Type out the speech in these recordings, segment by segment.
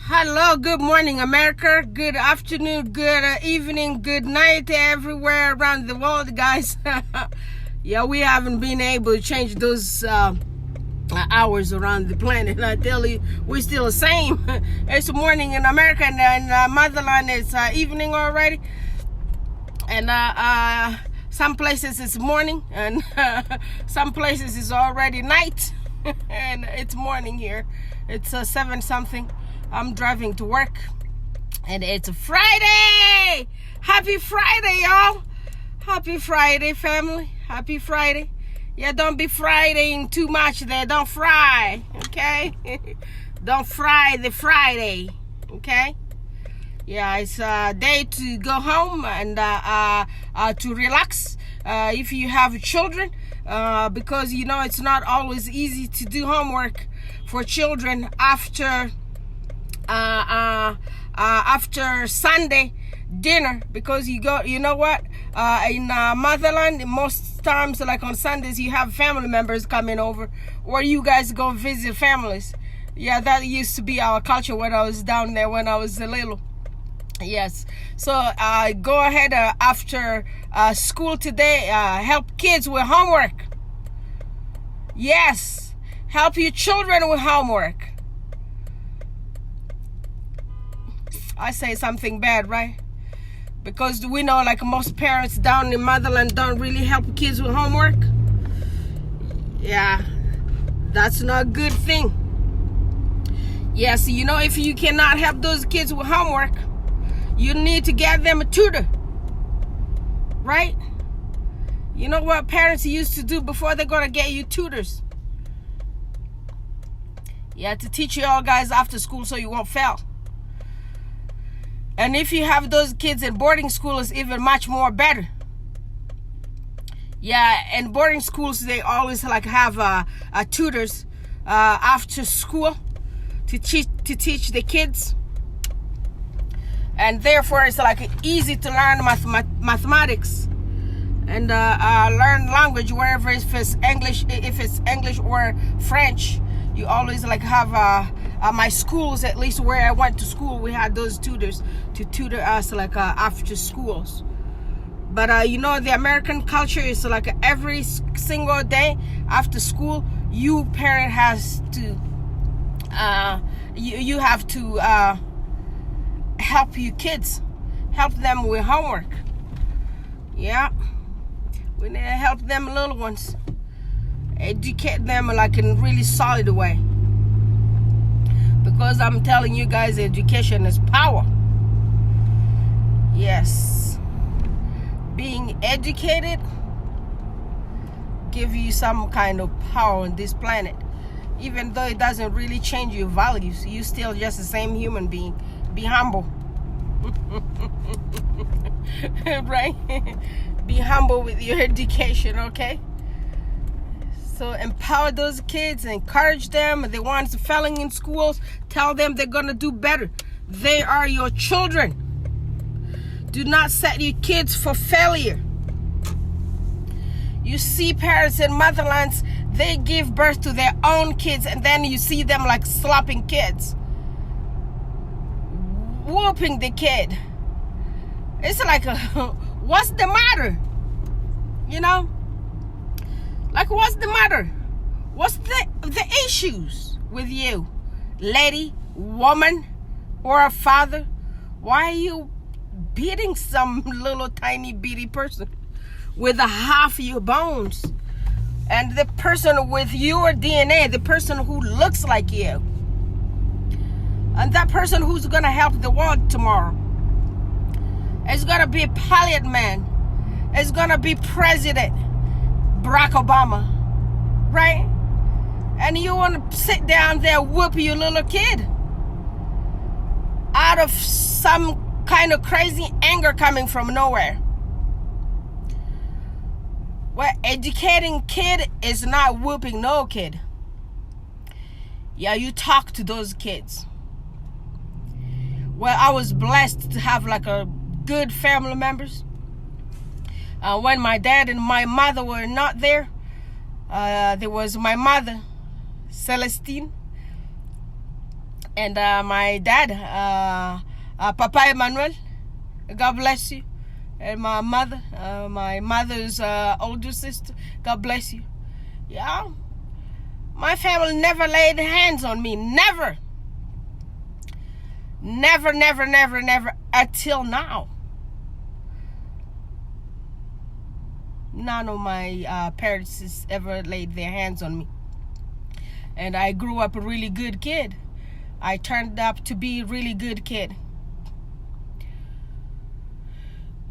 Hello, good morning, America. Good afternoon, good evening, good night everywhere around the world, guys. Yeah, we haven't been able to change those hours around the planet. I tell you, we're still the same. It's morning in America, and motherland it's evening already. And some places it's morning, and some places it's already night. And it's morning here. It's 7 something. I'm driving to work, and it's Friday. Happy Friday, y'all. Happy Friday, family. Happy Friday. Yeah, don't be Fridaying too much there. Don't fry, okay? Don't fry the Friday, okay? Yeah, it's a day to go home and to relax if you have children, because you know it's not always easy to do homework for children after Sunday dinner, because you know what, in motherland most times, like on Sundays, you have family members coming over, or you guys go visit families. Yeah, that used to be our culture when I was down there when I was little. Yes, so go ahead after school today, help kids with homework. Yes, help your children with homework. I say something bad, right? Because we know, like, most parents down in motherland don't really help kids with homework. Yeah, that's not a good thing. Yes, you know, if you cannot help those kids with homework, you need to get them a tutor, right? You know what parents used to do before they're gonna get you tutors? Yeah, to teach you all guys after school so you won't fail. And if you have those kids in boarding school, it's even much more better. Yeah, in boarding schools, they always like have tutors after school to teach the kids. And therefore, it's like easy to learn mathematics and learn language wherever, if it's English or French. You always like have my schools, at least where I went to school, we had those tutors to tutor us like after schools. But you know, the American culture is like every single day after school, you parent has to you have to help your kids, help them with homework. Yeah, we need to help them little ones, educate them like in a really solid way, because I'm telling you guys, education is power. Yes, being educated give you some kind of power on this planet. Even though it doesn't really change your values, you still just the same human being. Be humble. Right? Be humble with your education, okay? So empower those kids, encourage them. The ones failing in schools, tell them they're gonna do better. They are your children. Do not set your kids for failure. You see parents in motherlands, they give birth to their own kids, and then you see them like slapping kids, whooping the kid. It's like, what's the matter? You know? Like, what's the matter? What's the issues with you, lady, woman, or a father? Why are you beating some little tiny bitty person with a half of your bones? And the person with your DNA, the person who looks like you, and that person who's gonna help the world tomorrow, is gonna be a pilot man, is gonna be President Barack Obama, right? And you want to sit down there whoop your little kid out of some kind of crazy anger coming from nowhere. Well, educating kid is not whooping no kid. Yeah, you talk to those kids. Well, I was blessed to have like a good family members. When my dad and my mother were not there, there was my mother, Celestine, And my dad, Papa Emmanuel, God bless you. And my mother, my mother's older sister, God bless you. Yeah, my family never laid hands on me. Never. Never, never, never, never, until now. None of my parents has ever laid their hands on me. And I grew up a really good kid. I turned up to be a really good kid.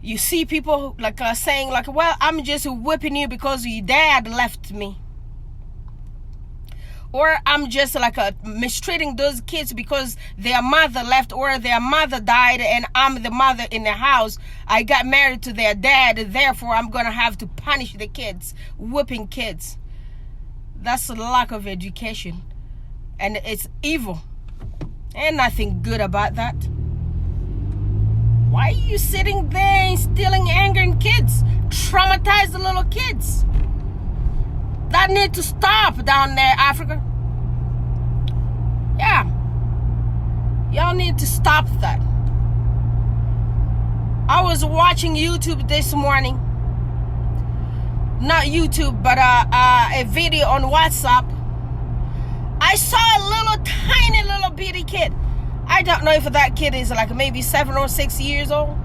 You see people like saying like, well, I'm just whipping you because your dad left me. Or I'm just like mistreating those kids because their mother left or their mother died and I'm the mother in the house. I got married to their dad, therefore I'm going to have to punish the kids, whipping kids. That's a lack of education. And it's evil. Ain't nothing good about that. Why are you sitting there instilling anger in kids? Traumatize the little kids. That need to stop down there, Africa. Yeah. Y'all need to stop that. I was watching YouTube this morning. Not YouTube, but a video on WhatsApp. I saw a little tiny little bitty kid. I don't know if that kid is like maybe 7 or 6 years old.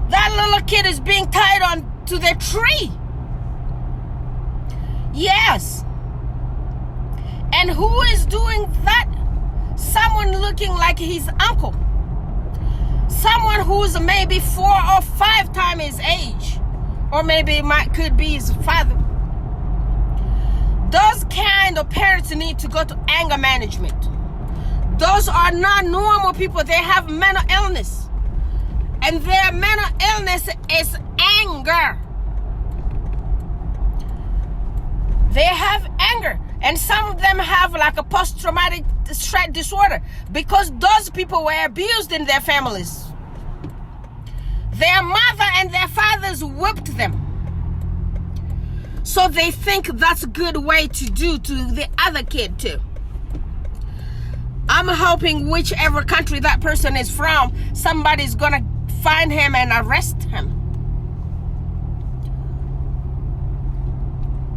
That little kid is being tied on to the tree. Yes. And who is doing that? Someone looking like his uncle. Someone who's maybe 4 or 5 times his age. Or maybe it could be his father. Those kind of parents need to go to anger management. Those are not normal people. They have mental illness. And their mental illness is anger. They have anger. And some of them have like a post-traumatic stress disorder because those people were abused in their families. Their mother and their fathers whipped them. So they think that's a good way to do to the other kid too. I'm hoping whichever country that person is from, somebody's gonna find him and arrest him.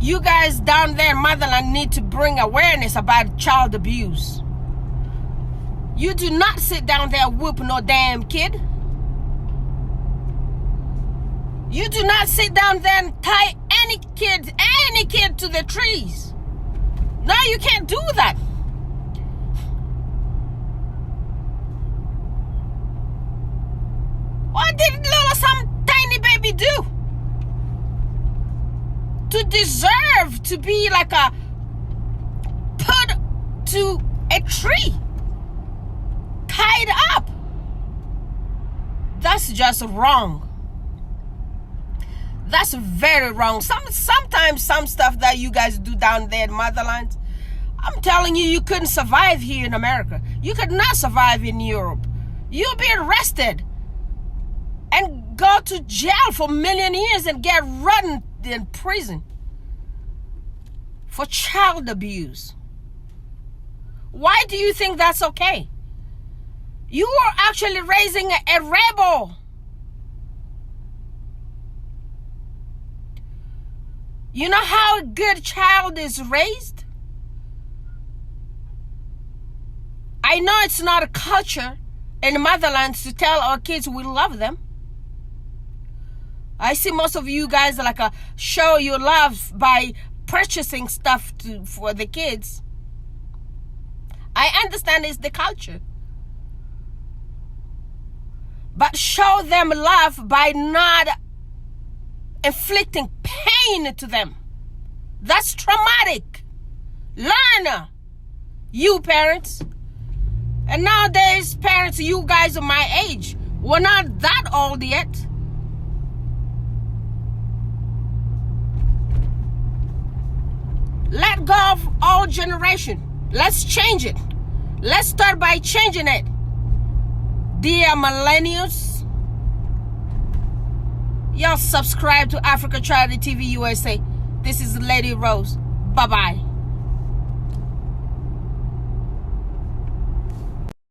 You guys down there in motherland need to bring awareness about child abuse. You do not sit down there and whoop no damn kid. You do not sit down there and tie any kid to the trees. No, you can't do that. What did some tiny baby do to deserve to be like put to a tree, tied up? That's just wrong. That's very wrong. Sometimes some stuff that you guys do down there in motherland, I'm telling you, you couldn't survive here in America. You could not survive in Europe. You'll be arrested and go to jail for a million years and get run in prison for child abuse. Why do you think that's okay? You are actually raising a rebel. You know how a good child is raised? I know it's not a culture in the motherland to tell our kids we love them. I see most of you guys like show your love by purchasing stuff for the kids. I understand it's the culture. But show them love by not inflicting pain to them. That's traumatic. Learn, you parents. And nowadays, parents, you guys are my age. We're not that old yet. Let go of old generation. Let's change it. Let's start by changing it. Dear millennials, y'all subscribe to Africa Charity TV USA. This is Lady Rose. Bye-bye.